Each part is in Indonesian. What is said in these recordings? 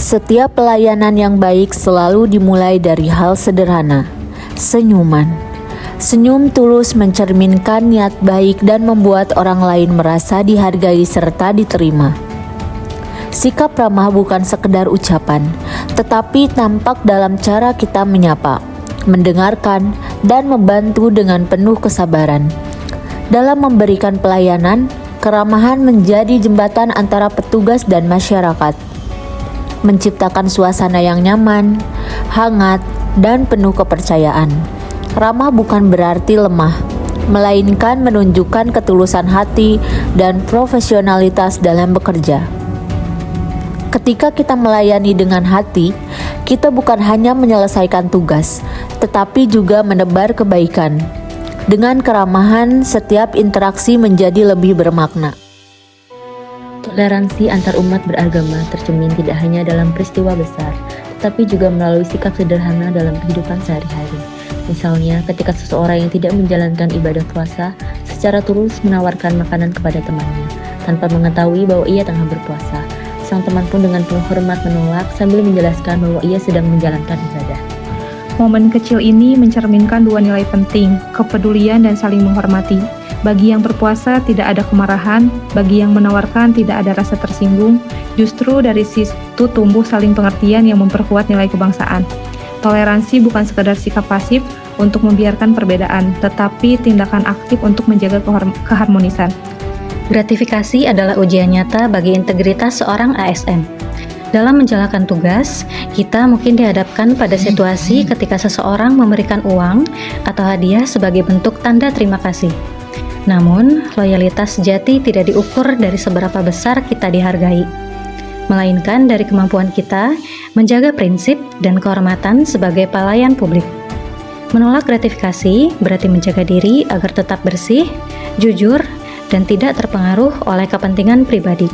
Setiap pelayanan yang baik selalu dimulai dari hal sederhana, senyuman. Senyum tulus mencerminkan niat baik dan membuat orang lain merasa dihargai serta diterima. Sikap ramah bukan sekedar ucapan, tetapi tampak dalam cara kita menyapa, mendengarkan, dan membantu dengan penuh kesabaran. Dalam memberikan pelayanan, keramahan menjadi jembatan antara petugas dan masyarakat, menciptakan suasana yang nyaman, hangat, dan penuh kepercayaan. Ramah bukan berarti lemah, melainkan menunjukkan ketulusan hati dan profesionalitas dalam bekerja. Ketika kita melayani dengan hati, kita bukan hanya menyelesaikan tugas, tetapi juga menebar kebaikan. Dengan keramahan, setiap interaksi menjadi lebih bermakna. Toleransi antar umat beragama tercermin tidak hanya dalam peristiwa besar, tetapi juga melalui sikap sederhana dalam kehidupan sehari-hari. Misalnya, ketika seseorang yang tidak menjalankan ibadah puasa secara tulus menawarkan makanan kepada temannya, tanpa mengetahui bahwa ia tengah berpuasa. Sang teman pun dengan penuh hormat menolak sambil menjelaskan bahwa ia sedang menjalankan ibadah. Momen kecil ini mencerminkan dua nilai penting, kepedulian dan saling menghormati. Bagi yang berpuasa tidak ada kemarahan, bagi yang menawarkan tidak ada rasa tersinggung. Justru dari situ tumbuh saling pengertian yang memperkuat nilai kebangsaan. Toleransi bukan sekadar sikap pasif untuk membiarkan perbedaan, tetapi tindakan aktif untuk menjaga keharmonisan. Gratifikasi adalah ujian nyata bagi integritas seorang ASN. Dalam menjalankan tugas, kita mungkin dihadapkan pada situasi ketika seseorang memberikan uang atau hadiah sebagai bentuk tanda terima kasih. Namun, loyalitas sejati tidak diukur dari seberapa besar kita dihargai, melainkan dari kemampuan kita menjaga prinsip dan kehormatan sebagai pelayan publik. Menolak gratifikasi berarti menjaga diri agar tetap bersih, jujur, dan tidak terpengaruh oleh kepentingan pribadi.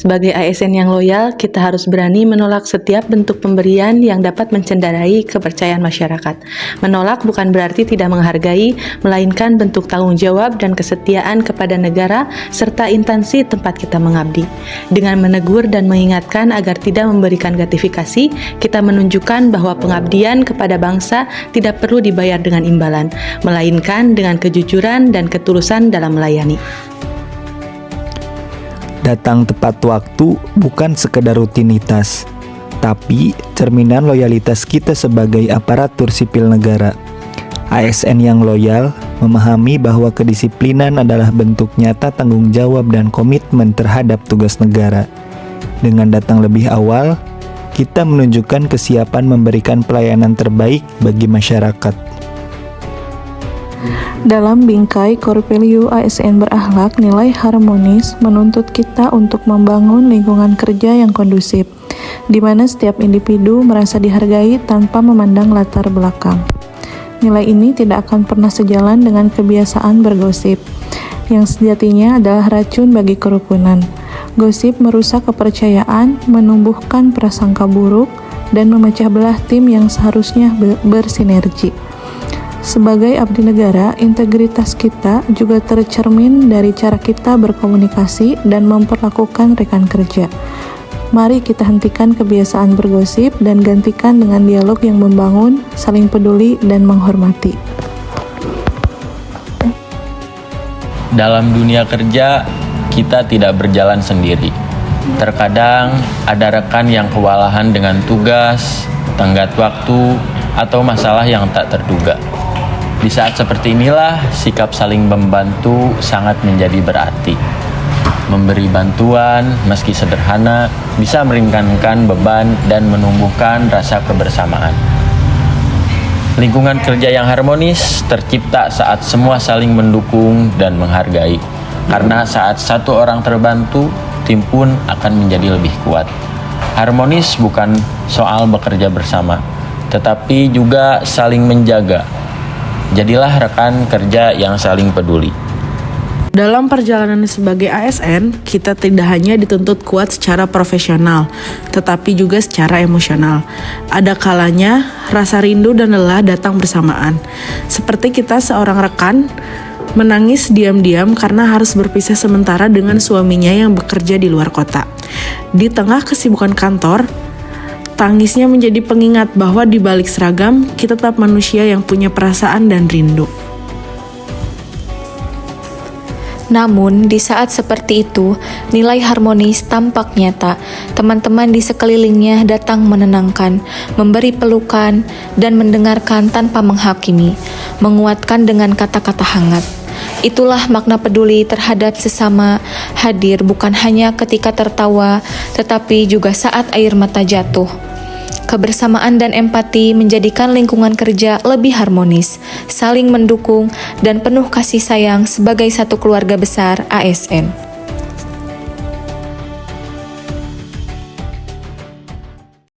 Sebagai ASN yang loyal, kita harus berani menolak setiap bentuk pemberian yang dapat mencenderai kepercayaan masyarakat. Menolak bukan berarti tidak menghargai, melainkan bentuk tanggung jawab dan kesetiaan kepada negara serta instansi tempat kita mengabdi. Dengan menegur dan mengingatkan agar tidak memberikan gratifikasi, kita menunjukkan bahwa pengabdian kepada bangsa tidak perlu dibayar dengan imbalan, melainkan dengan kejujuran dan ketulusan dalam melayani. Datang tepat waktu bukan sekedar rutinitas, tapi cerminan loyalitas kita sebagai aparatur sipil negara. ASN yang loyal memahami bahwa kedisiplinan adalah bentuk nyata tanggung jawab dan komitmen terhadap tugas negara. Dengan datang lebih awal, kita menunjukkan kesiapan memberikan pelayanan terbaik bagi masyarakat. Dalam bingkai core value ASN berakhlak, nilai harmonis menuntut kita untuk membangun lingkungan kerja yang kondusif, di mana setiap individu merasa dihargai tanpa memandang latar belakang. Nilai ini tidak akan pernah sejalan dengan kebiasaan bergosip, yang sejatinya adalah racun bagi kerukunan. Gosip merusak kepercayaan, menumbuhkan prasangka buruk, dan memecah belah tim yang seharusnya bersinergi. Sebagai abdi negara, integritas kita juga tercermin dari cara kita berkomunikasi dan memperlakukan rekan kerja. Mari kita hentikan kebiasaan bergosip dan gantikan dengan dialog yang membangun, saling peduli, dan menghormati. Dalam dunia kerja, kita tidak berjalan sendiri. Terkadang ada rekan yang kewalahan dengan tugas, tenggat waktu, atau masalah yang tak terduga. Di saat seperti inilah, sikap saling membantu sangat menjadi berarti. Memberi bantuan, meski sederhana, bisa meringankan beban dan menumbuhkan rasa kebersamaan. Lingkungan kerja yang harmonis tercipta saat semua saling mendukung dan menghargai. Karena saat satu orang terbantu, tim pun akan menjadi lebih kuat. Harmonis bukan soal bekerja bersama, tetapi juga saling menjaga. Jadilah rekan kerja yang saling peduli. Dalam perjalanan sebagai ASN, kita tidak hanya dituntut kuat secara profesional, tetapi juga secara emosional. Ada kalanya rasa rindu dan lelah datang bersamaan. Seperti kita seorang rekan menangis diam-diam karena harus berpisah sementara dengan suaminya yang bekerja di luar kota. Di tengah kesibukan kantor, tangisnya menjadi pengingat bahwa di balik seragam, kita tetap manusia yang punya perasaan dan rindu. Namun, di saat seperti itu, nilai harmonis tampak nyata. Teman-teman di sekelilingnya datang menenangkan, memberi pelukan, dan mendengarkan tanpa menghakimi, menguatkan dengan kata-kata hangat. Itulah makna peduli terhadap sesama, hadir bukan hanya ketika tertawa, tetapi juga saat air mata jatuh. Kebersamaan dan empati menjadikan lingkungan kerja lebih harmonis, saling mendukung, dan penuh kasih sayang sebagai satu keluarga besar ASN.